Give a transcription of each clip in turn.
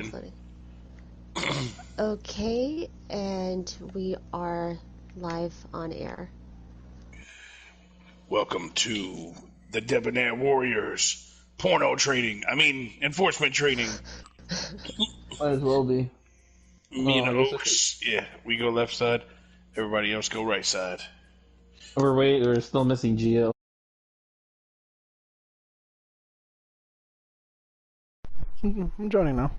in. Okay, and we are live on air. Welcome to the Debonair Warriors enforcement training. Might as well be. Me and Oaks, we go left side. Everybody else go right side. We're still missing Gio. I'm joining now.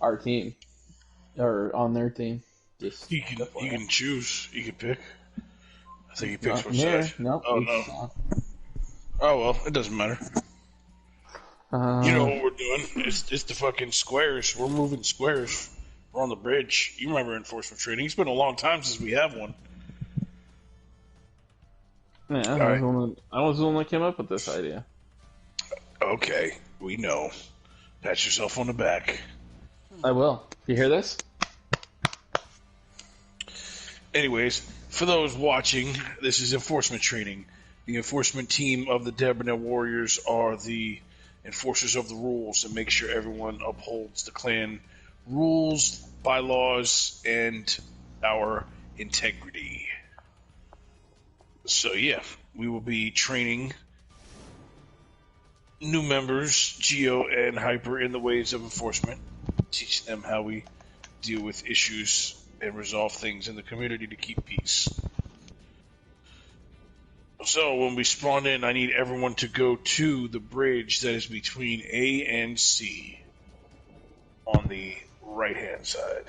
Our team, or on their team. Just you can choose. You can pick. I think he picks from which here. side. Nope. Oh no. Oh well, it doesn't matter. You know what we're doing? It's the fucking squares. We're moving squares. We're on the bridge. You remember enforcement training? It's been a long time since we have one. Yeah, I was the one that came up with this idea. Okay, we know. Pat yourself on the back. I will. You hear this? Anyways, for those watching, this is enforcement training. The enforcement team of the Debonair Warriors are the enforcers of the rules and make sure everyone upholds the clan rules, bylaws, and our integrity. So yeah, we will be training new members, Geo and Hyper, in the ways of enforcement, teaching them how we deal with issues and resolve things in the community to keep peace. So when we spawn in, I need everyone to go to the bridge that is between A and C on the right-hand side.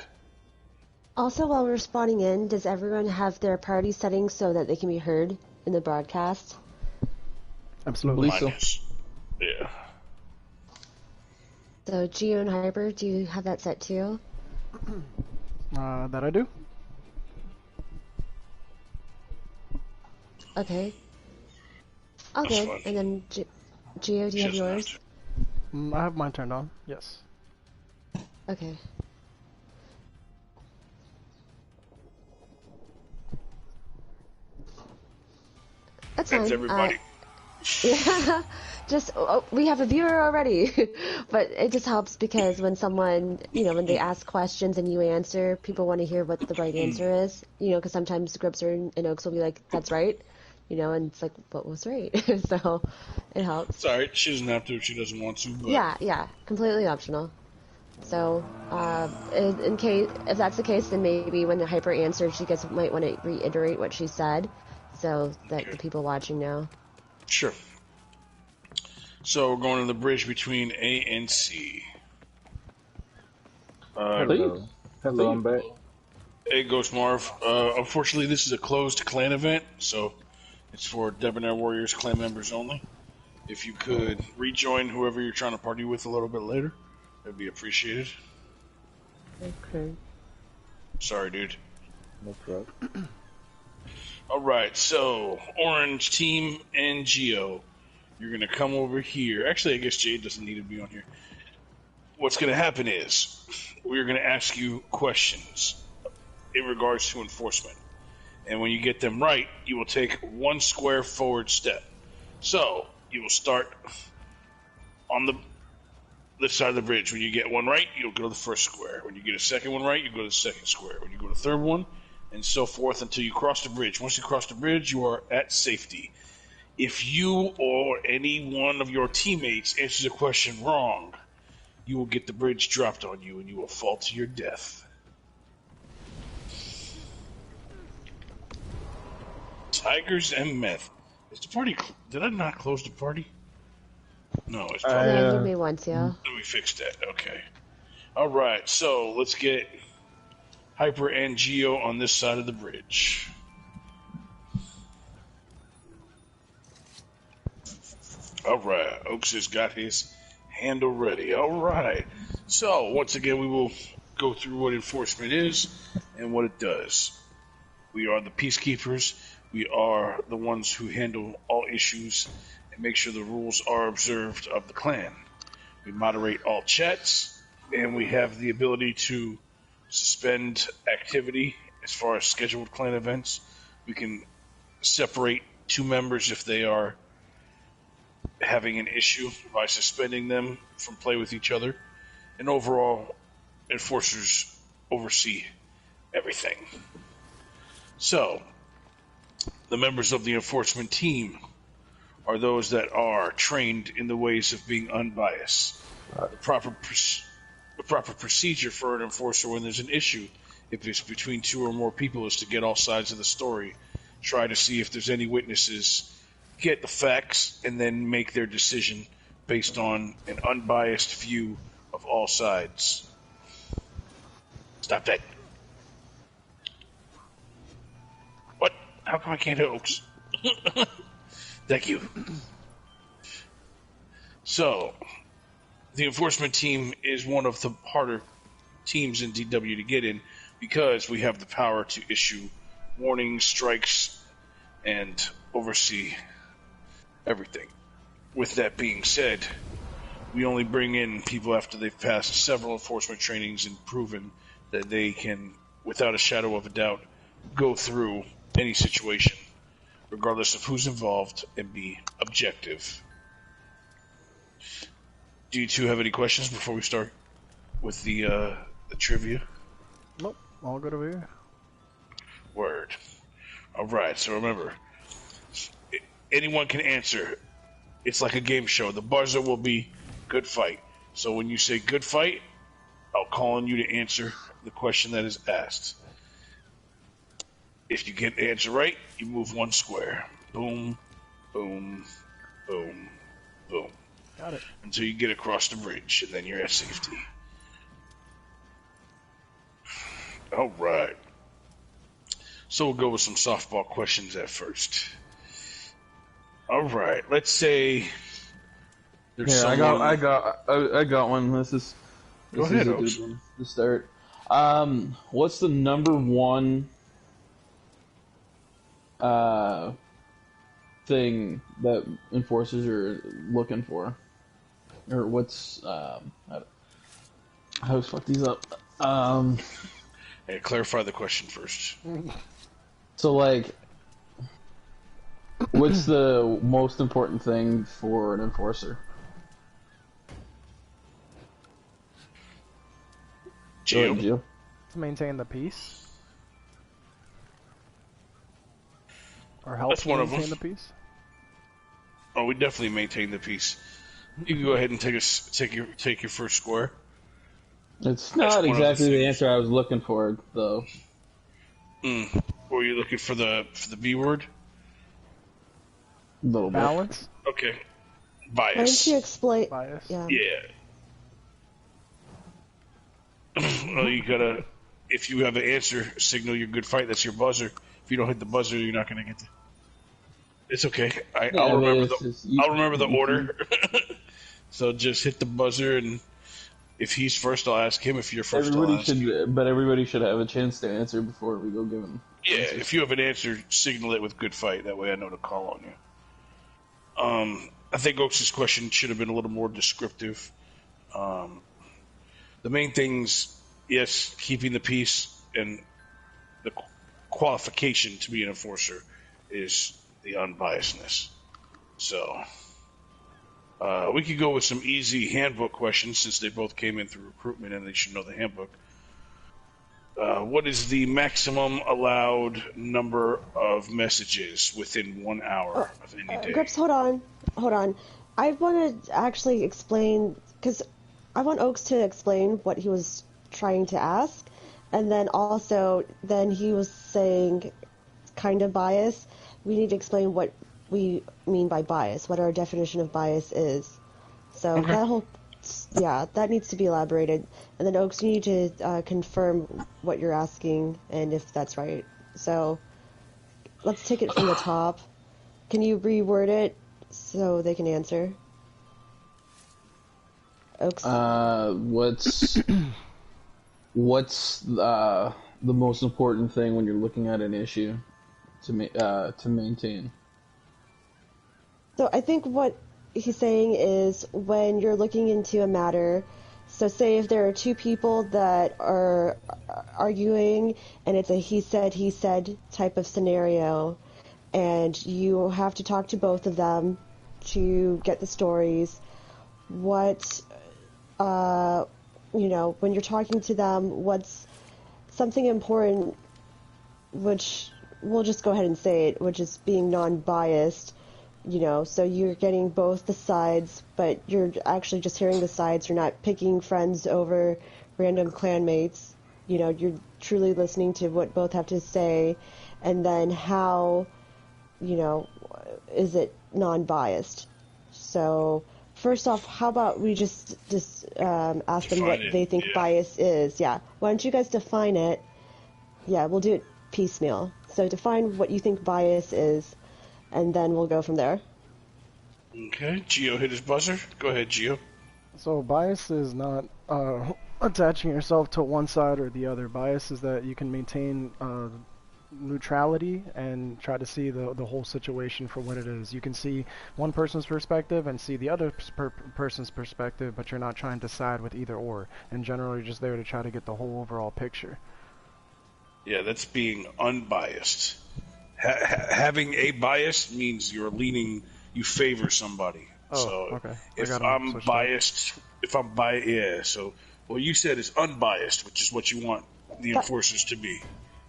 Also, while we're spawning in, does everyone have their party settings so that they can be heard in the broadcast? Absolutely. Yeah. So, Geo and Hyper, do you have that set too? That I do. Okay. Okay, and then Geo, do you have yours? I have mine turned on, yes. Okay. That's fine. Everybody. Yeah, we have a viewer already, but it just helps because when someone, when they ask questions and you answer, people want to hear what the right answer is, because sometimes Gripser and Oaks will be like, that's right, and it's like, what was right? So it helps. It's alright, she doesn't have to if she doesn't want to, but... Yeah, completely optional. So, in case, if that's the case, then maybe when the Hyper answers, you guys might want to reiterate what she said, so that the people watching know. Sure. So we're going to the bridge between A and C. Hello, I'm back. Hey, Ghost Marv. Unfortunately, this is a closed clan event, so it's for Debonair Warriors clan members only. If you could rejoin whoever you're trying to party with a little bit later, that'd be appreciated. Okay. Sorry, dude. No problem. Alright, so Orange Team and Geo, you're going to come over here. Actually, I guess Jade doesn't need to be on here. What's going to happen is we're going to ask you questions in regards to enforcement. And when you get them right, you will take one square forward step. So you will start on this side of the bridge. When you get one right, you'll go to the first square. When you get a second one right, you go to the second square. When you go to the third one, and so forth until you cross the bridge. Once you cross the bridge, you are at safety. If you or any one of your teammates answers a question wrong, you will get the bridge dropped on you and you will fall to your death. Tigers and meth. Is the party... Did I not close the party? No, it's probably... Yeah, you may once, yeah. Let me fix that. Okay. Alright, so let's get Hyper and Geo on this side of the bridge. Alright, Oaks has got his handle ready. Alright. So, once again, we will go through what enforcement is and what it does. We are the peacekeepers. We are the ones who handle all issues and make sure the rules are observed of the clan. We moderate all chats, and we have the ability to suspend activity as far as scheduled clan events. We can separate two members if they are having an issue by suspending them from play with each other. And overall, enforcers oversee everything. So, the members of the enforcement team are those that are trained in the ways of being unbiased. The proper procedure for an enforcer when there's an issue, if it's between two or more people, is to get all sides of the story, try to see if there's any witnesses, get the facts, and then make their decision based on an unbiased view of all sides. Stop that. What? How come I can't hit Oaks? Thank you. So, the enforcement team is one of the harder teams in DW to get in because we have the power to issue warnings, strikes, and oversee everything. With that being said, we only bring in people after they've passed several enforcement trainings and proven that they can, without a shadow of a doubt, go through any situation, regardless of who's involved, and be objective. Do you two have any questions before we start with the trivia? Nope. All good over here. Word. All right. So remember, anyone can answer. It's like a game show. The buzzer will be good fight. So when you say good fight, I'll call on you to answer the question that is asked. If you get the answer right, you move one square. Boom, boom, boom, boom. Got it. Until you get across the bridge, and then you're at safety. All right. So we'll go with some softball questions at first. All right. Let's say there's someone... I got one. This is a good one to start. What's the number one thing that enforcers are looking for? Or what's I always fuck these up. Hey, clarify the question first. So, like, what's the most important thing for an enforcer? Gio? Gio? To maintain the peace. Or help That's one of maintain them. the peace. Oh, we definitely maintain the peace. You can go ahead and take your first square. It's not exactly the answer I was looking for, though. Were you looking for the B word? A little bit. Balance. Okay. Why Bias. don't you explain? Bias. Yeah. Well, you gotta. If you have an answer, signal your good fight. That's your buzzer. If you don't hit the buzzer, you're not gonna get the. It's okay. I'll remember the order. So just hit the buzzer, and if he's first, I'll ask him. If you're first, I'll ask you. But everybody should have a chance to answer before we go give them. Yeah, if you have an answer, signal it with good fight. That way I know to call on you. I think Oaks' question should have been a little more descriptive. The main things, yes, keeping the peace, and the qualification to be an enforcer is the unbiasedness. So, we could go with some easy handbook questions since they both came in through recruitment and they should know the handbook. What is the maximum allowed number of messages within 1 hour of any day? Grips, hold on. I want to actually explain, because I want Oaks to explain what he was trying to ask, and then also, then he was saying kind of bias. We need to explain what we mean by bias, what our definition of bias is. So that needs to be elaborated. And then Oaks, you need to confirm what you're asking and if that's right. So let's take it from the top. Can you reword it so they can answer? Oaks? What's the most important thing when you're looking at an issue to maintain? So I think what he's saying is when you're looking into a matter, So say if there are two people that are arguing and it's a he said type of scenario, and you have to talk to both of them to get the stories, what, when you're talking to them, what's something important, which we'll just go ahead and say it, which is being non-biased, so you're getting both the sides, but you're actually just hearing the sides. You're not picking friends over random clanmates. You're truly listening to what both have to say, and then how, is it non-biased? So first off, how about we just ask them what they think bias is? Yeah. Why don't you guys define it? Yeah, we'll do it piecemeal. So define what you think bias is, and then we'll go from there. Okay, Gio hit his buzzer. Go ahead, Gio. So bias is not attaching yourself to one side or the other. Bias is that you can maintain neutrality and try to see the whole situation for what it is. You can see one person's perspective and see the other person's perspective, but you're not trying to side with either or. In general, you're just there to try to get the whole overall picture. Yeah, that's being unbiased. Having a bias means you favor somebody. Oh, so okay. if I'm biased, so what you said is unbiased, which is what you want the enforcers to be.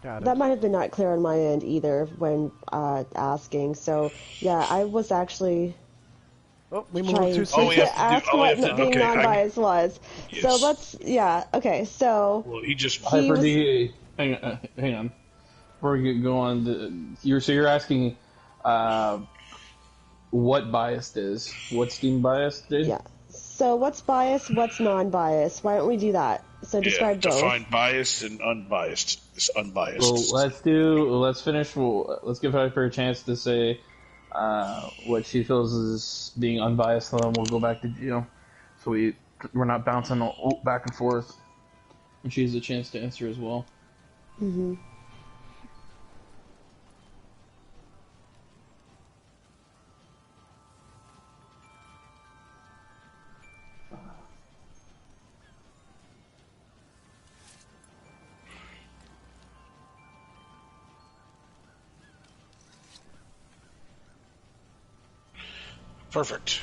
That might have been not clear on my end either when asking. So, yeah, I was actually we moved too soon. to ask what being non-biased was. Yes. So let's, okay, so... Well, he Hyper D, hang on. Before we go on, you're asking what biased is. What's deemed biased, dude? Yeah. So what's biased, what's non-biased? Why don't we do that? So describe both. Define biased and unbiased. It's unbiased. Well, let's finish. Let's give Hyper a chance to say what she feels is being unbiased, and then we'll go back to Gio. So we're not bouncing back and forth. And she has a chance to answer as well. Mm-hmm. Perfect.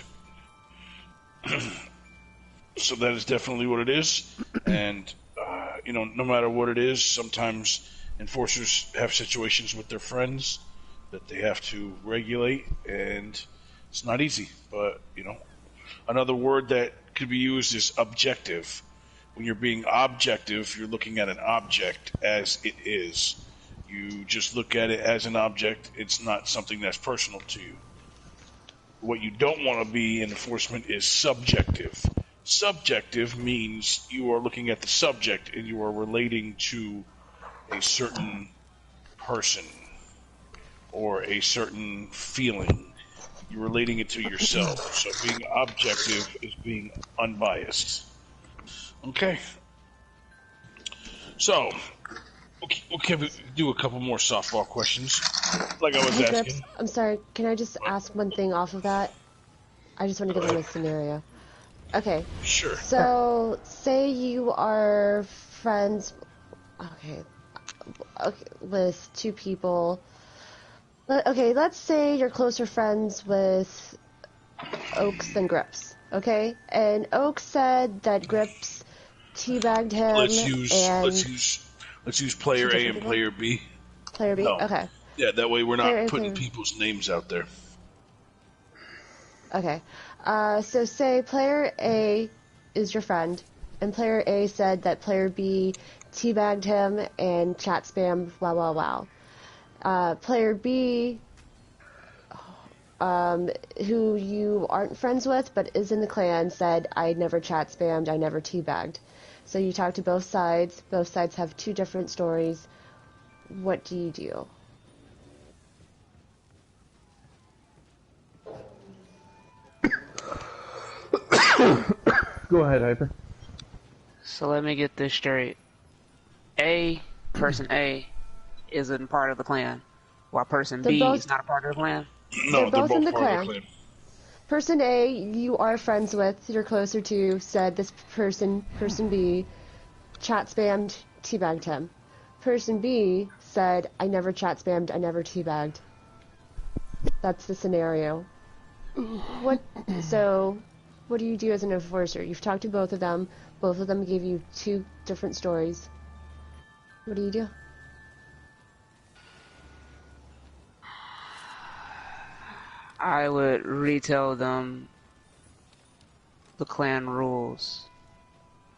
So that is definitely what it is, and no matter what it is, sometimes enforcers have situations with their friends that they have to regulate, and it's not easy. But another word that could be used is objective. When you're being objective, you're looking at an object as it is. You just look at it as an object. It's not something that's personal to you. What you don't want to be in enforcement is subjective. Subjective means you are looking at the subject and you are relating to a certain person or a certain feeling. You're relating it to yourself. So being objective is being unbiased. Okay. So, okay, we do a couple more softball questions, like I was asking. Grips, I'm sorry, can I just ask one thing off of that? I just want to give them a scenario. Okay. Sure. So, say you are friends, okay, with two people. Okay, let's say you're closer friends with Oaks than Grips, okay? And Oaks said that Grips teabagged him. Let's use player A and player B. Player B? No. Okay. Yeah, that way we're not putting people's names out there. Okay. So say player A is your friend, and player A said that player B teabagged him and chat spammed, wow. Player B, who you aren't friends with but is in the clan, said, I never chat spammed, I never teabagged. So you talk to both sides. Both sides have two different stories. What do you do? Go ahead, Hyper. So let me get this straight. Person A isn't part of the clan, while person B is not a part of the clan? No, they're both in the part of clan. Person A, you are friends with, you're closer to, said this person B, chat spammed, teabagged him. Person B said, I never chat spammed, I never teabagged. That's the scenario. So, what do you do as an enforcer? You've talked to both of them. Both of them gave you 2 different stories. What do you do? I would retell them the clan rules.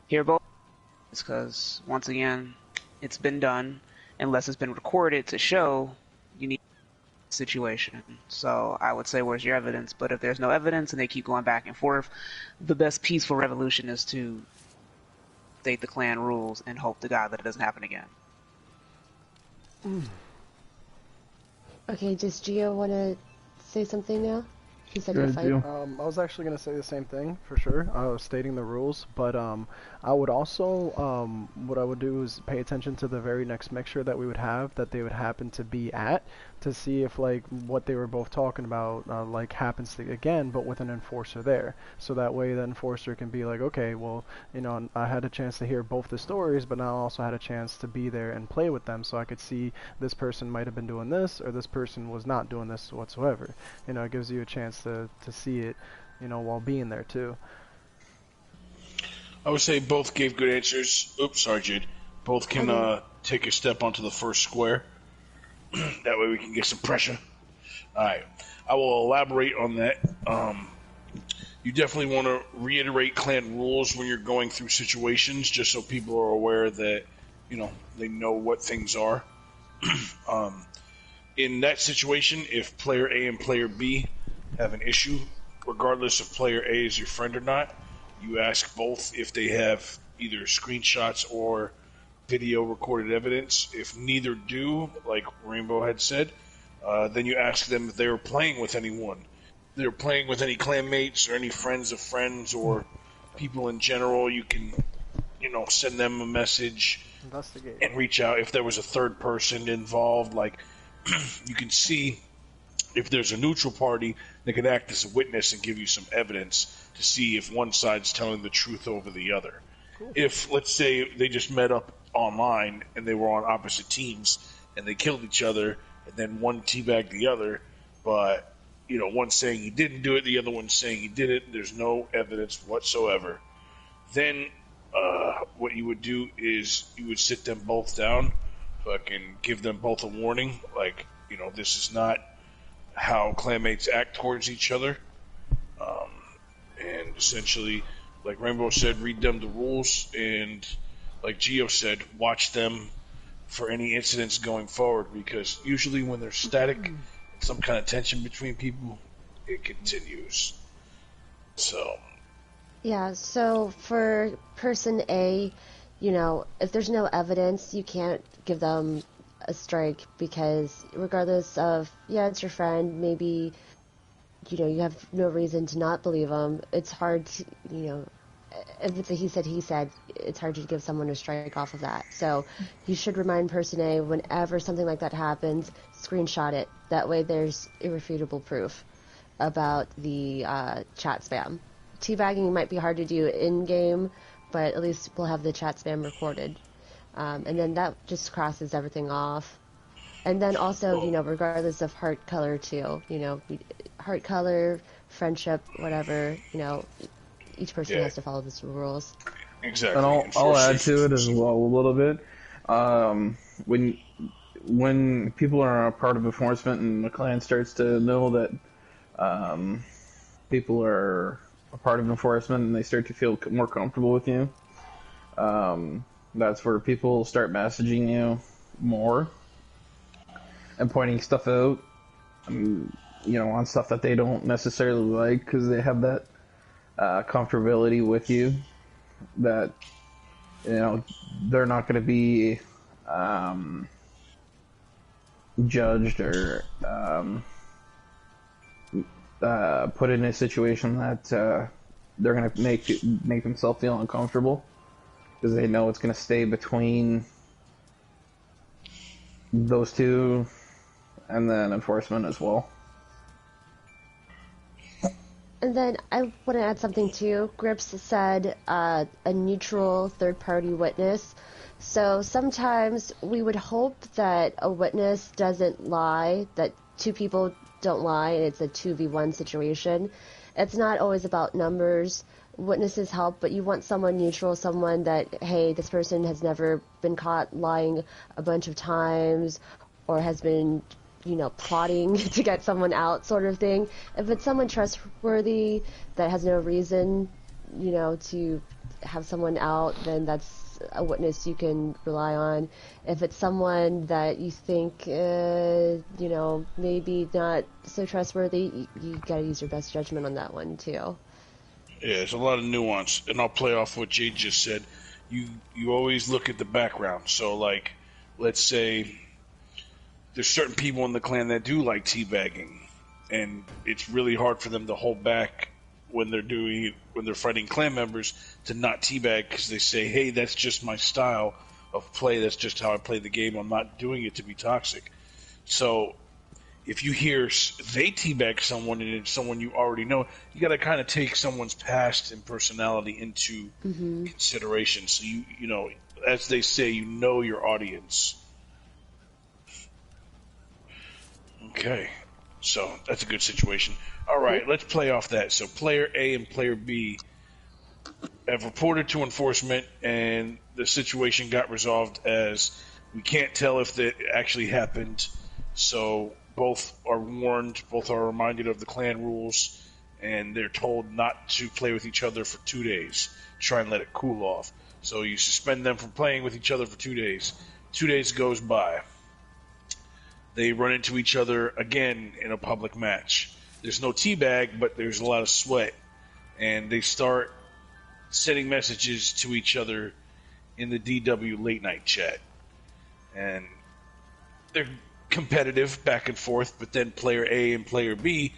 Hear both, because once again, it's been done. Unless it's been recorded to show, you need a situation. So I would say, where's your evidence? But if there's no evidence and they keep going back and forth, the best peaceful revolution is to state the clan rules and hope to God that it doesn't happen again. Okay, does Gio want to say something now? He said to fight. I was actually going to say the same thing, for sure, stating the rules, but I would also, what I would do is pay attention to the very next mixture that we would have, that they would happen to be at, to see if, like, what they were both talking about, like, happens to, again, but with an enforcer there. So that way the enforcer can be like, okay, well, you know, I had a chance to hear both the stories, but now I also had a chance to be there and play with them, so I could see this person might have been doing this, or this person was not doing this whatsoever. You know, it gives you a chance to see it, you know, while being there too. I would say both gave good answers. Oops, sorry, Jade. Both can take a step onto the first square. That way we can get some pressure. Alright. I will elaborate on that. You definitely want to reiterate clan rules when you're going through situations, just so people are aware that, you know, they know what things are. In that situation, if player A and player B have an issue, regardless if player A is your friend or not, you ask both if they have either screenshots or video recorded evidence. If neither do, like Rainbow had said, then you ask them if they were playing with anyone. If they're playing with any clanmates or any friends of friends or people in general, you can, you know, send them a message and reach out. If there was a third person involved, like you can see if there's a neutral party that can act as a witness and give you some evidence to see if one side's telling the truth over the other. Cool. If, let's say, they just met up online and they were on opposite teams and they killed each other and then one teabagged the other, but, you know, one's saying he didn't do it, the other one's saying he did it, there's no evidence whatsoever, then what you would do is you would sit them both down, fucking give them both a warning, like, you know, this is not how clanmates act towards each other, and essentially, like Rainbow said, read them the rules, and like Gio said, watch them for any incidents going forward, because usually when there's static, some kind of tension between people, it continues. So yeah, so for person A, you know, if there's no evidence, you can't give them a strike, because regardless of, yeah, it's your friend, maybe, you know, you have no reason to not believe them. It's hard to, you know, if it's a he said, it's hard to give someone a strike off of that. So you should remind person A, whenever something like that happens, screenshot it. That way there's irrefutable proof about the chat spam. Teabagging might be hard to do in-game, but at least we'll have the chat spam recorded. And then that just crosses everything off. And then also, you know, regardless of heart color too, you know, heart color, friendship, whatever, you know, each person has to follow the rules. Exactly. And I'll add to it as well a little bit. When people are a part of enforcement and the clan starts to know that people are a part of enforcement and they start to feel more comfortable with you, that's where people start messaging you more and pointing stuff out, you know, on stuff that they don't necessarily like, because they have that comfortability with you that, you know, they're not going to be judged or put in a situation that they're going to make themselves feel uncomfortable, because they know it's going to stay between those two and then enforcement as well. And then I want to add something too. Grips said a neutral third-party witness. So sometimes we would hope that a witness doesn't lie, that two people don't lie, and it's a 2v1 situation. It's not always about numbers. Witnesses help, but you want someone neutral, someone that, hey, this person has never been caught lying a bunch of times or has been plotting to get someone out sort of thing. If it's someone trustworthy that has no reason, to have someone out, then that's a witness you can rely on. If it's someone that you think, maybe not so trustworthy, you gotta use your best judgment on that one too. Yeah, there's a lot of nuance, and I'll play off what Jay just said. You always look at the background. So, like, let's say there's certain people in the clan that do like teabagging, and it's really hard for them to hold back when they're fighting clan members to not teabag because they say, hey, that's just my style of play, that's just how I play the game, I'm not doing it to be toxic. So if you hear they teabag someone and it's someone you already know, you got to kind of take someone's past and personality into consideration. So as they say, your audience. Okay, so that's a good situation. All right, let's play off that. So player A and player B have reported to enforcement, and the situation got resolved as we can't tell if that actually happened. So both are warned, both are reminded of the clan rules, and they're told not to play with each other for 2 days. Try and let it cool off. So you suspend them from playing with each other for 2 days. 2 days goes by. They run into each other again in a public match. There's no teabag, but there's a lot of sweat. And they start sending messages to each other in the DW late night chat. And they're competitive back and forth, but then player A and player B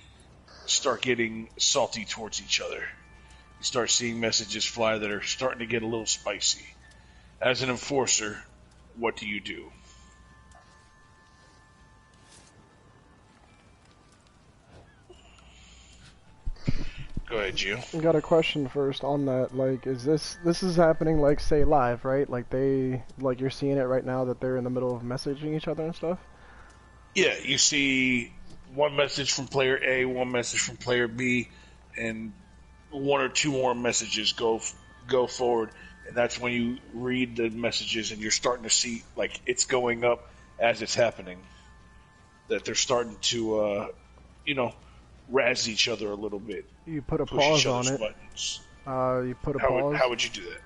start getting salty towards each other. You start seeing messages fly that are starting to get a little spicy. As an enforcer, what do you do? Go ahead, Gio. I got a question first on that. Like, is this is happening, like, say live, right? Like you're seeing it right now that they're in the middle of messaging each other and stuff? Yeah, you see one message from player A, one message from player B, and one or two more messages go forward, and that's when you read the messages and you're starting to see, like, it's going up as it's happening. That they're starting to, razz each other a little bit. You put a push pause each on other's it. buttons. You put a pause. How would you do that?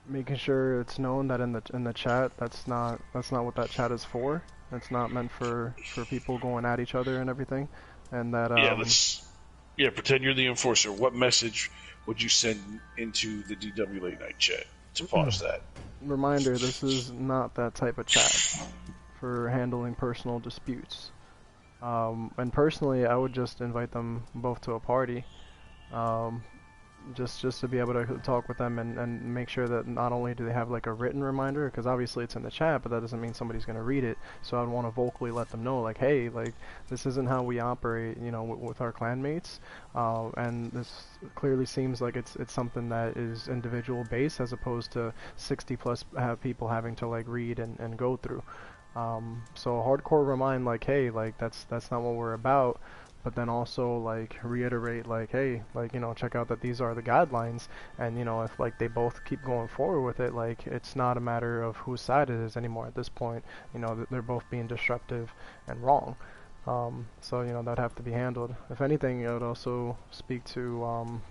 Making sure it's known that in the chat, that's not what that chat is for. It's not meant for people going at each other and everything. And that pretend you're the enforcer. What message would you send into the DW late night chat to pause that? Reminder: this is not that type of chat for handling personal disputes. And personally, I would just invite them both to a party, just to be able to talk with them and make sure that not only do they have like a written reminder, because obviously it's in the chat, but that doesn't mean somebody's going to read it. So I'd want to vocally let them know, like, hey, like, this isn't how we operate, with our clanmates, and this clearly seems like it's something that is individual based as opposed to 60 plus people having to like read and go through. So hardcore remind, like, hey, like, that's not what we're about, but then also like reiterate, like, hey, like, check out that these are the guidelines, and if like they both keep going forward with it, like, it's not a matter of whose side it is anymore at this point. They're both being disruptive and wrong. So that'd have to be handled. If anything, it would also speak to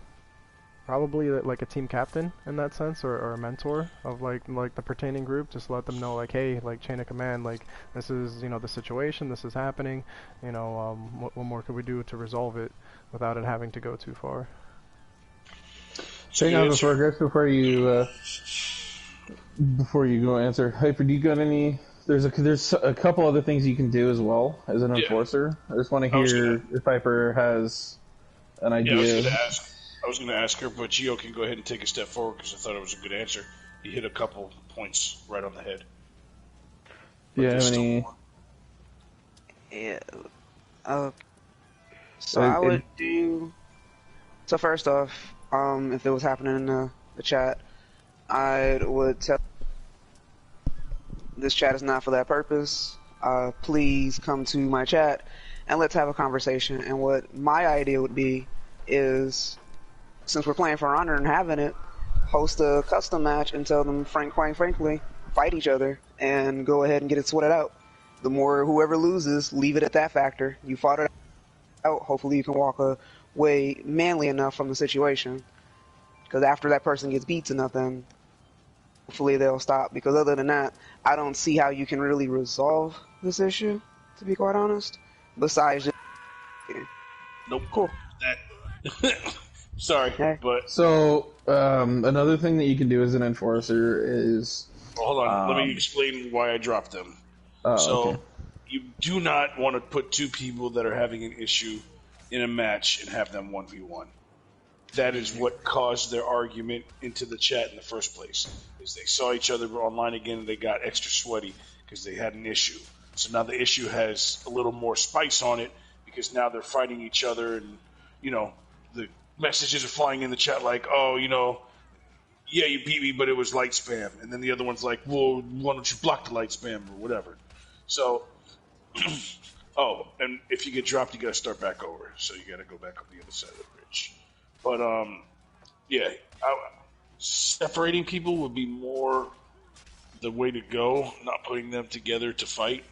probably like a team captain in that sense, or a mentor of like the pertaining group. Just let them know, like, hey, like, chain of command, like, this is the situation, this is happening, what more could we do to resolve it without it having to go too far. So now, before you go answer, Hyper, do you got any? There's a couple other things you can do as well as an enforcer. I just want to hear if Hyper has an idea. Yeah, I was going to ask her, but Gio can go ahead and take a step forward because I thought it was a good answer. You hit a couple points right on the head. Do you have any? Yeah. So I would do. So first off, if it was happening in the chat, I would tell this chat is not for that purpose. Please come to my chat and let's have a conversation. And what my idea would be is, since we're playing for honor and having it, host a custom match and tell them, quite frankly, fight each other and go ahead and get it sorted out. The more whoever loses, leave it at that factor. You fought it out. Hopefully you can walk away manly enough from the situation. Because after that person gets beat to nothing, hopefully they'll stop. Because other than that, I don't see how you can really resolve this issue, to be quite honest. Besides just... Nope. Cool. That... Sorry, Okay. but... So, another thing that you can do as an enforcer is... Well, hold on. Let me explain why I dropped them. Okay. You do not want to put two people that are having an issue in a match and have them 1v1. That is what caused their argument into the chat in the first place. Is they saw each other online again and they got extra sweaty because they had an issue. So now the issue has a little more spice on it because now they're fighting each other and, the messages are flying in the chat like, oh, yeah, you beat me, but it was light spam. And then the other one's like, well, why don't you block the light spam or whatever. So, oh, and if you get dropped, you got to start back over. So you got to go back up the other side of the bridge. But, yeah, separating people would be more the way to go, not putting them together to fight.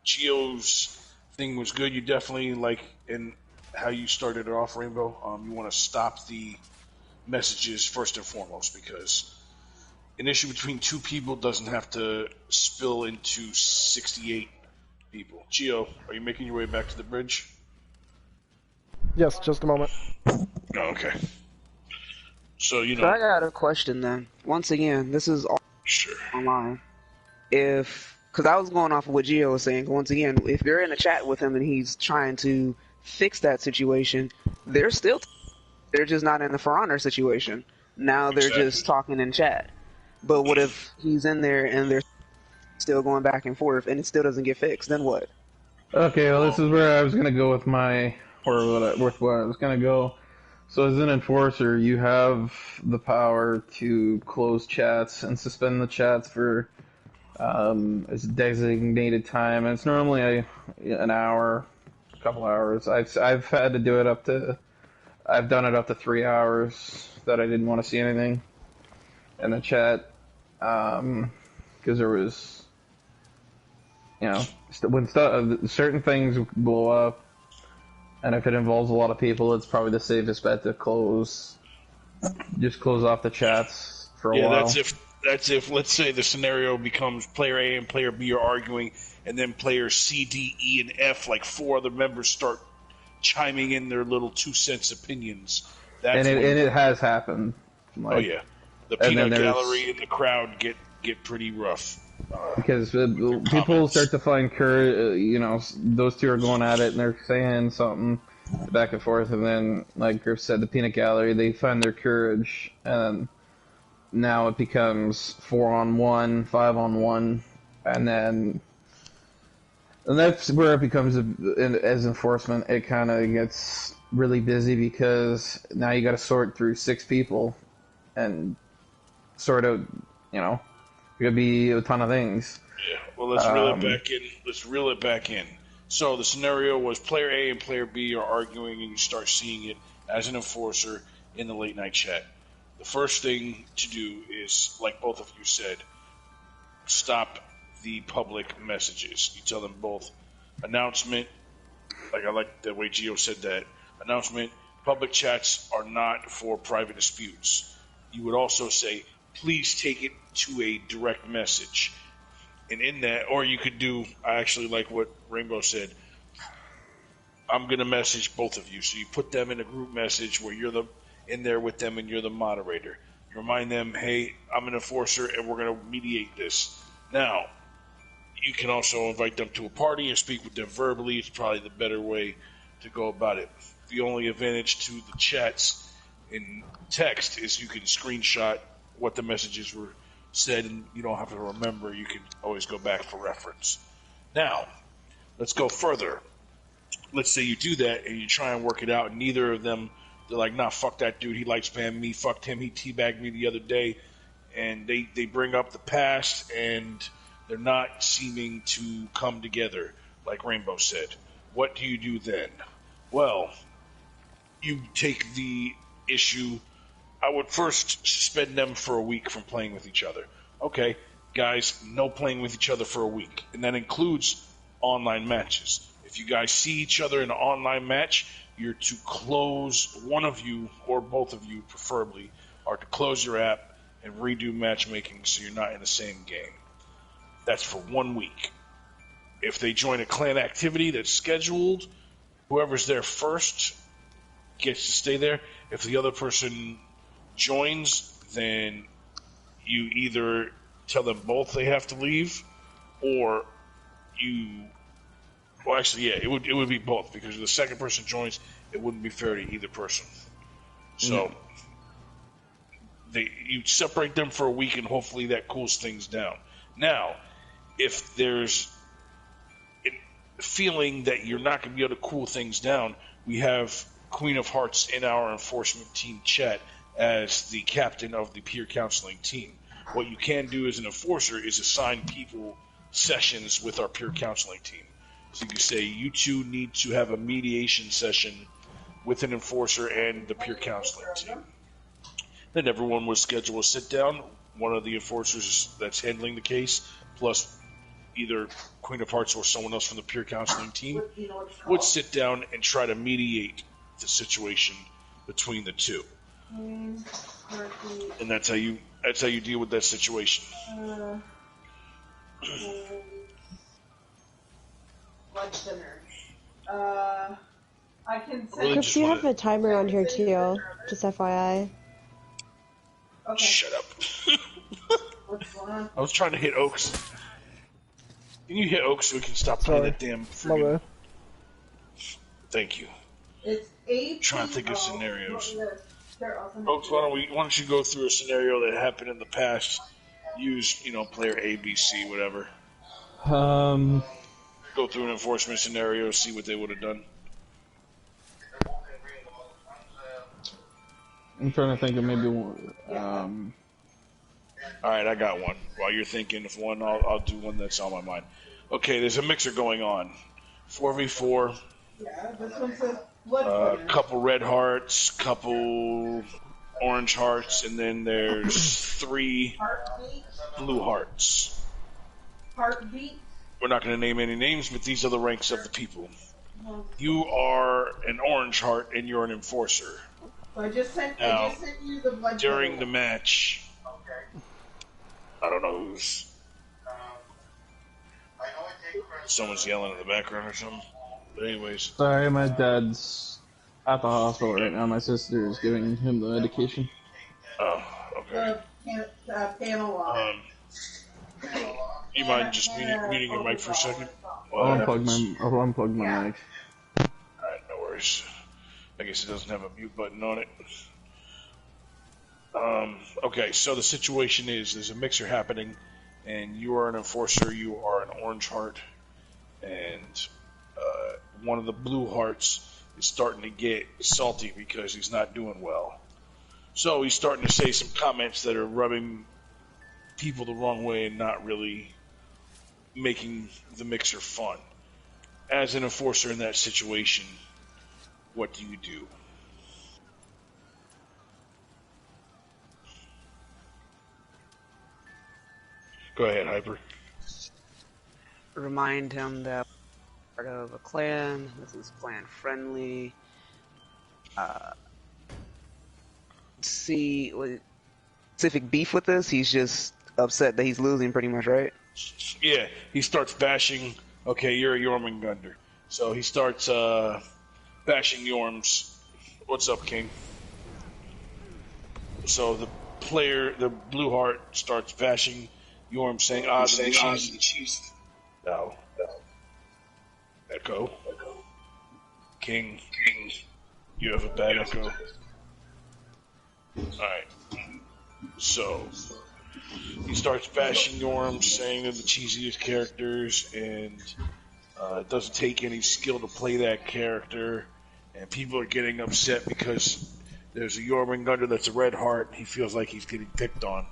Gio's thing was good. You definitely, like, in how you started it off, Rainbow, you want to stop the messages first and foremost, because an issue between two people doesn't have to spill into 68 people. Gio, are you making your way back to the bridge? Yes, just a moment. Oh, okay. So, So I got a question then. Once again, this is all Sure. online. Because I was going off of what Gio was saying. Once again, if you're in a chat with him and he's trying to fix that situation, they're just not in the For Honor situation. Now they're just talking in chat. But what if he's in there and they're still going back and forth and it still doesn't get fixed? Then what? Okay, well, this is where I was gonna go with where I was gonna go. So as an enforcer, you have the power to close chats and suspend the chats for a designated time. And it's normally an hour, a couple hours. I've had to do it I've done it up to 3 hours that I didn't want to see anything in the chat, because there was, when certain things blow up, and if it involves a lot of people, it's probably the safest bet to just close off the chats for a while. Yeah, that's if let's say the scenario becomes player A and player B are arguing, and then players C, D, E, and F, like 4 other members, start chiming in their little 2 cents opinions. And it has happened. Oh yeah, the peanut gallery and the crowd get pretty rough. Because people start to find courage, those two are going at it and they're saying something back and forth, and then, like Griff said, the peanut gallery, they find their courage, and now it becomes 4-on-1, 5-on-1, and that's where it becomes, as enforcement, it kind of gets really busy, because now you got to sort through 6 people and sort of, it could be a ton of things. Yeah, well, let's reel it back in. Let's reel it back in. So the scenario was player A and player B are arguing, and you start seeing it as an enforcer in the late night chat. The first thing to do is, like both of you said, stop the public messages. You tell them both announcement, I like the way Gio said that, announcement, public chats are not for private disputes. You would also say, please take it to a direct message. And in that, or you could do, I actually like what Rainbow said, I'm going to message both of you. So you put them in a group message where you're in there with them and you're the moderator. You remind them, hey, I'm an enforcer and we're going to mediate this. Now, you can also invite them to a party and speak with them verbally. It's probably the better way to go about it. The only advantage to the chats in text is you can screenshot what the messages were said, and you don't have to remember. You can always go back for reference. Now, let's go further. let's say you do that and you try and work it out, and neither of them, they're like, nah, fuck that dude, he likes spam me, fucked him, he teabagged me the other day, and they bring up the past, and they're not seeming to come together, like Rainbow said. What do you do then? Well, you take the issue. I would first suspend them for a week from playing with each other. Okay, guys, no playing with each other for a week. And that includes online matches. If you guys see each other in an online match, you're to close, one of you, or both of you preferably, are to close your app and redo matchmaking so you're not in the same game. That's for 1 week. If they join a clan activity that's scheduled, whoever's there first gets to stay there. If the other person joins, then you either tell them both they have to leave, or you. Well, actually, yeah, it would be both, because if the second person joins, it wouldn't be fair to either person. So you separate them for a week, and hopefully that cools things down. Now, if there's a feeling that you're not going to be able to cool things down, we have Queen of Hearts in our enforcement team chat as the captain of the peer counseling team. What you can do as an enforcer is assign people sessions with our peer counseling team. So you can say, you two need to have a mediation session with an enforcer and the peer counseling team. Then everyone would schedule a sit down. One of the enforcers that's handling the case, plus either Queen of Hearts or someone else from the peer counseling team, would sit down and try to mediate the situation between the two. And that's how you deal with that situation. Lunch dinner. I can send Really Chris, just you wanna- have a timer on here too, just FYI. Okay. Shut up. What's going on? I was trying to hit Oaks. Can you hit Oaks so we can stop playing Sorry. that damn My friggin'... bad. Thank you. It's 8. Trying to think of scenarios. Oaks, Oaks, why don't you go through a scenario that happened in the past? Use, player A, B, C, whatever. Go through an enforcement scenario, see what they would have done. I'm trying to think of maybe Alright, I got one. While you're thinking of one, I'll do one that's on my mind. Okay, there's a mixer going on. 4v4, Yeah, this one says blood. couple red hearts, couple orange hearts, and then there's 3 Heartbeat. blue hearts. Heartbeat. We're not going to name any names, but these are the ranks of the people. You are an orange heart, and you're an enforcer. So I just sent you the blood. During the match, I don't know who's... Someone's yelling in the background or something. But anyways, sorry, my dad's at the hospital right now. My sister is giving him the medication. oh, okay. Panel. You mind just muting your mic for a second? I'll unplug my mic. Alright, no worries. I guess it doesn't have a mute button on it. Okay, so the situation is, there's a mixer happening, and you are an enforcer, you are an orange heart, and one of the blue hearts is starting to get salty because he's not doing well. So he's starting to say some comments that are rubbing people the wrong way and not really making the mixer fun. As an enforcer in that situation, what do you do? Go ahead, Hyper. Remind him that we're part of a clan. This is clan friendly. See what specific beef with this. He's just upset that he's losing, pretty much, right? Yeah, he starts bashing. Okay, you're a Jormungandr. So he starts bashing Yorms. What's up, King? So the blue heart, starts bashing Yorm, saying, the cheese. No. Echo. King. You have a bad echo. Alright. So he starts bashing Yorm, saying they're the cheesiest characters, and It doesn't take any skill to play that character, and people are getting upset because there's a Jormungandr that's a red heart, and he feels like he's getting picked on.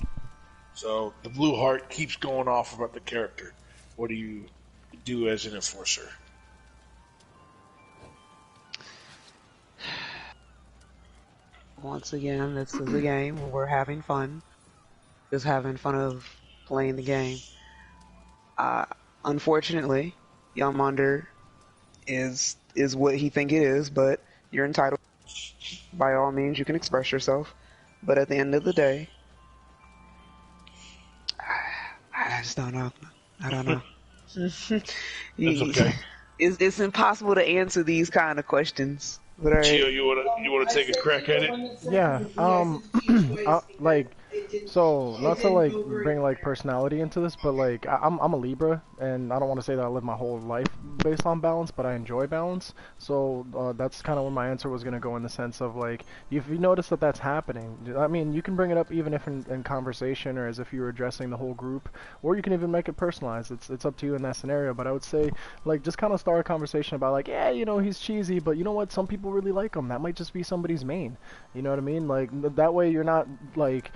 So the blue heart keeps going off about the character. What do you do as an enforcer? Once again, this is a game where we're having fun. Just having fun of playing the game. Unfortunately, Yamander is what he think it is, but you're entitled. By all means, you can express yourself. But at the end of the day, I just don't know. I don't know. That's okay. It's impossible to answer these kind of questions. But all right. Gio, you wanna take a crack at it? Yeah. Like, so not to like bring like personality into this, but like I'm a Libra, and I don't want to say that I live my whole life based on balance, but I enjoy balance. So that's kind of where my answer was gonna go, in the sense of like, if you notice that that's happening, I mean, you can bring it up even if in conversation or as if you were addressing the whole group, or you can even make it personalized. It's up to you in that scenario. But I would say, like, just kind of start a conversation about like, yeah, you know, he's cheesy, but you know what? Some people really like him. That might just be somebody's main. You know what I mean? Like, that way you're not like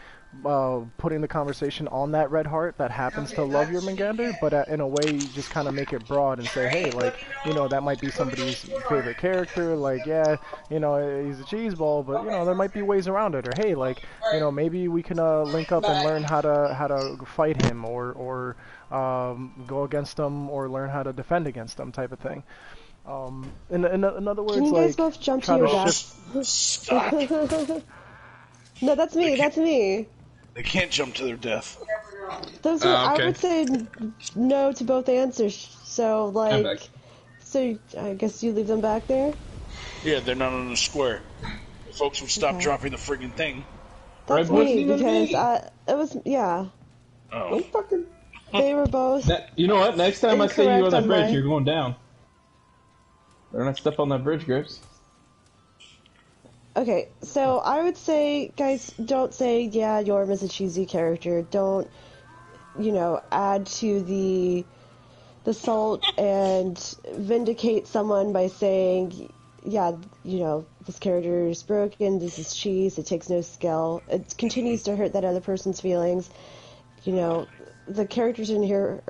putting the conversation on that red heart that happens to love your Jormungandr, but in a way you just kind of make it broad and say, hey, like, you know, that might be somebody's favorite character. Like, yeah, you know, he's a cheeseball, but you know, there might be ways around it. Or hey, like, you know, maybe we can link up and learn how to fight him, or go against him, or learn how to defend against him, type of thing. In other words, can you guys like, both jump to your death? Stop. No, that's me. That's me. They can't jump to their death. Those are, okay. I would say no to both answers. So I'm like, back. so I guess you leave them back there. Yeah, they're not on the square. The folks would stop Okay. dropping the friggin' thing. That's Right, me, wasn't even because me. it was, yeah. Oh. They were both. You know what? Next time I see you on Incorrect that on bridge, my- you're going down. Better not step on that bridge, Grips. Okay, so I would say, guys, don't say, yeah, Yorm is a cheesy character. Don't, you know, add to the salt and vindicate someone by saying, yeah, you know, this character is broken, this is cheese, it takes no skill. It continues to hurt that other person's feelings. You know, the characters are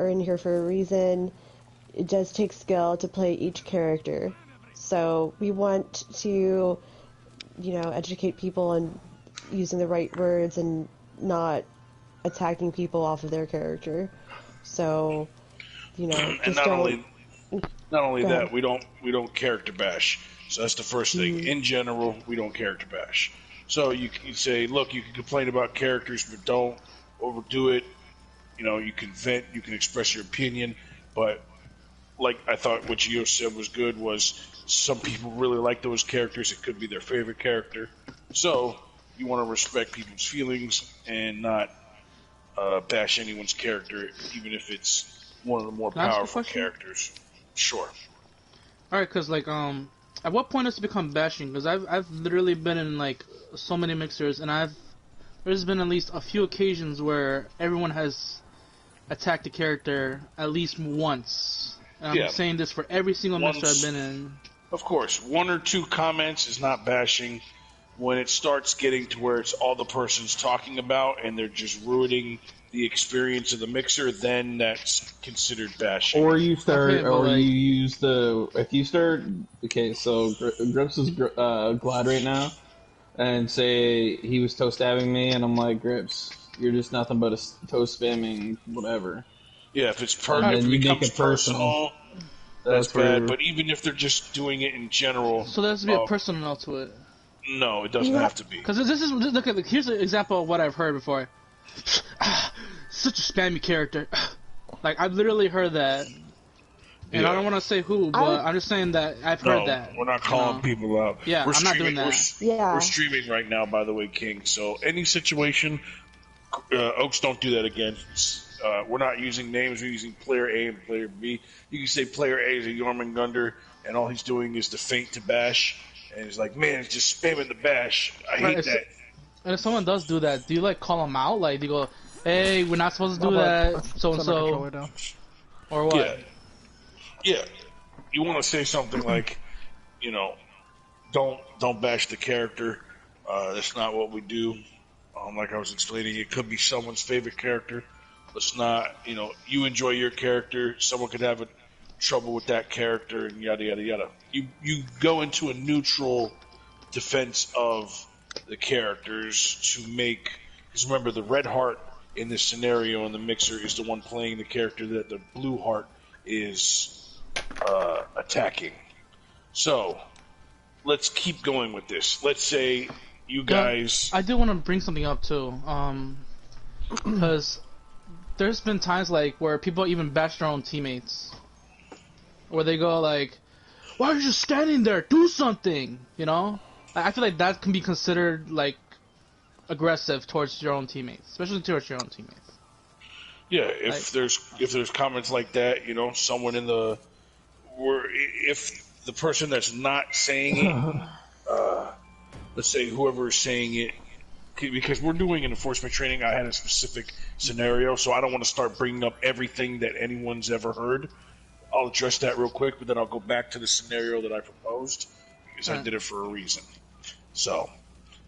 in here for a reason. It does take skill to play each character. So we want to, you know, educate people on using the right words and not attacking people off of their character. So, you know, And just not don't. only Go that, ahead. we don't character bash. So that's the first thing. In general, we don't character bash. So you can say, look, you can complain about characters, but don't overdo it. You know, you can vent, you can express your opinion, but like I thought what Gio said was good was some people really like those characters. It could be their favorite character. So you want to respect people's feelings and not bash anyone's character, even if it's one of the more Can I ask a powerful question? characters. Sure. Alright, cause like at what point does it become bashing? Because I've literally been in like so many mixers, and there's been at least a few occasions where everyone has attacked the character at least once. And I'm Yeah. saying this for every single mixer Once. I've been in. Of course, one or two comments is not bashing. When it starts getting to where it's all the person's talking about and they're just ruining the experience of the mixer, then that's considered bashing. Or you start, Okay, but or like- you use if you start, okay, so Grips is glad right now, and say he was toe stabbing me, and I'm like, Grips, you're just nothing but a toe spamming whatever. Yeah, if it's And if then it you make becomes it personal. that's where- bad. But even if they're just doing it in general, So there has to be a personal note to it. no, it doesn't You have to be. Because look at here's an example of what I've heard before. Such a spammy character. Like I've literally heard that, and Yeah. I don't want to say who, but I'm just saying that I've heard No, that. we're not you calling know? people out. Yeah, we're I'm not streaming, doing that. Yeah. We're streaming right now, by the way, King. So any situation, Oaks, don't do that again. We're not using names. We're using player A and player B. You can say player A is a Jormungandr, and all he's doing is to feint to bash. And he's like, man, he's just spamming the bash. I hate Right, that. And if someone does do that, do you like call them out? Like do you go, "Hey, we're not supposed to do Well, that," let's so and set my so, controller down. or what? Yeah. you want to say something like, you know, don't bash the character. That's not what we do. Like I was explaining, it could be someone's favorite character. Let's not, you enjoy your character. Someone could have trouble with that character, and yada yada yada. You go into a neutral defense of the characters to make. Because remember, the red heart in this scenario in the mixer is the one playing the character that the blue heart is attacking. So let's keep going with this. Let's say you guys. I do want to bring something up too, because there's been times like where people even bash their own teammates, where they go like, "Why are you just standing there? Do something!" You know. I feel like that can be considered like aggressive towards your own teammates, especially towards your own teammates. Yeah, if there's comments like that, someone in the, or if the person that's not saying it, let's say whoever is saying it, because we're doing an enforcement training, I had a specific scenario, so I don't want to start bringing up everything that anyone's ever heard. I'll address that real quick, but then I'll go back to the scenario that I proposed because I did it for a reason. So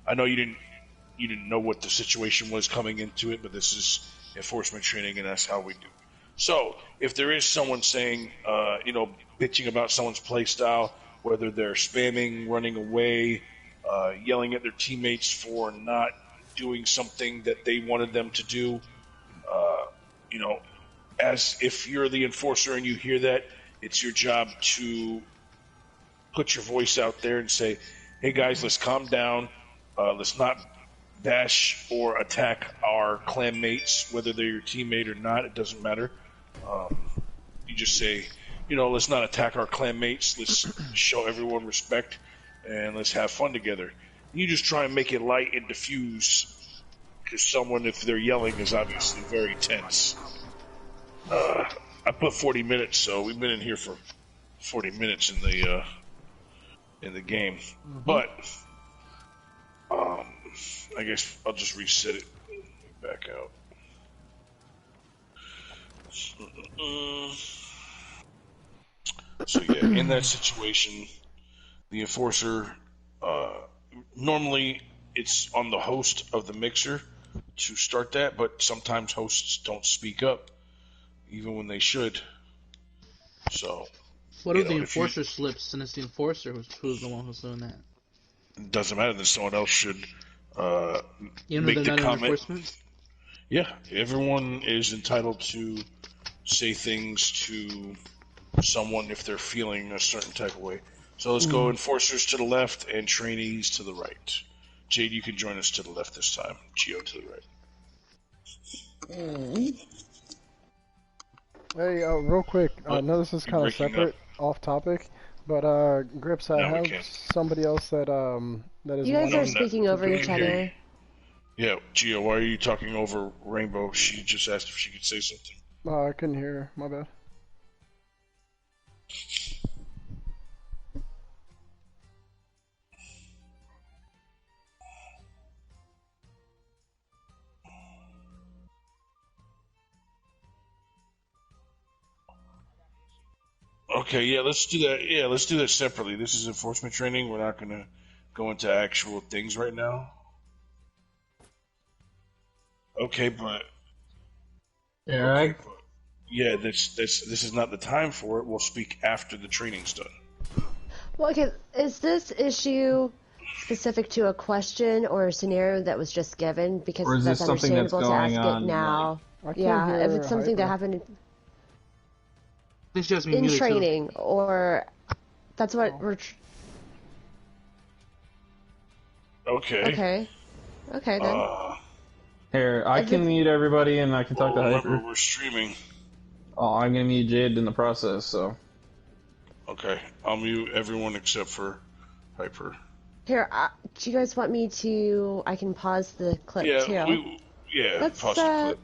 I know you didn't know what the situation was coming into it, but this is enforcement training, and that's how we do. So if there is someone saying, bitching about someone's play style, whether they're spamming, running away, yelling at their teammates for not doing something that they wanted them to do, as if you're the enforcer and you hear that, it's your job to put your voice out there and say, hey guys, let's calm down. Let's not bash or attack our clan mates, whether they're your teammate or not. It doesn't matter. You just say, let's not attack our clan mates. Let's show everyone respect and let's have fun together. You just try and make it light and diffuse, because someone, if they're yelling, is obviously very tense. I put 40 minutes, so we've been in here for 40 minutes in the game. Mm-hmm. But I guess I'll just reset it back out. So yeah, in that situation, the enforcer, normally it's on the host of the mixer to start that, but sometimes hosts don't speak up, even when they should. So, what if the enforcer slips and it's the enforcer who's the one who's doing that? It doesn't matter. Then someone else should make the comment. Yeah, everyone is entitled to say things to someone if they're feeling a certain type of way. So let's go enforcers to the left and trainees to the right. Jade, you can join us to the left this time. Gio to the right. Hey, real quick, I know this is kind of separate, off topic, but Grips, I have somebody else that is. You guys are speaking over each other. Yeah, Gio, why are you talking over Rainbow? She just asked if she could say something. I couldn't hear her. My bad. Okay, yeah, let's do that. Yeah, let's do that separately. This is enforcement training. We're not going to go into actual things right now. Okay, but yeah, this is not the time for it. We'll speak after the training's done. Well, okay, is this issue specific to a question or a scenario that was just given? Because that's understandable to ask it now. Like, if it's something that happened in training, too. Or that's what we're. Okay. Okay then. Here, I can mute everybody and I can talk to Hyper. We're streaming. Oh, I'm gonna mute Jade in the process, so. Okay, I'll mute everyone except for Hyper. Here, do you guys want me to? I can pause the clip too. Let's pause the clip.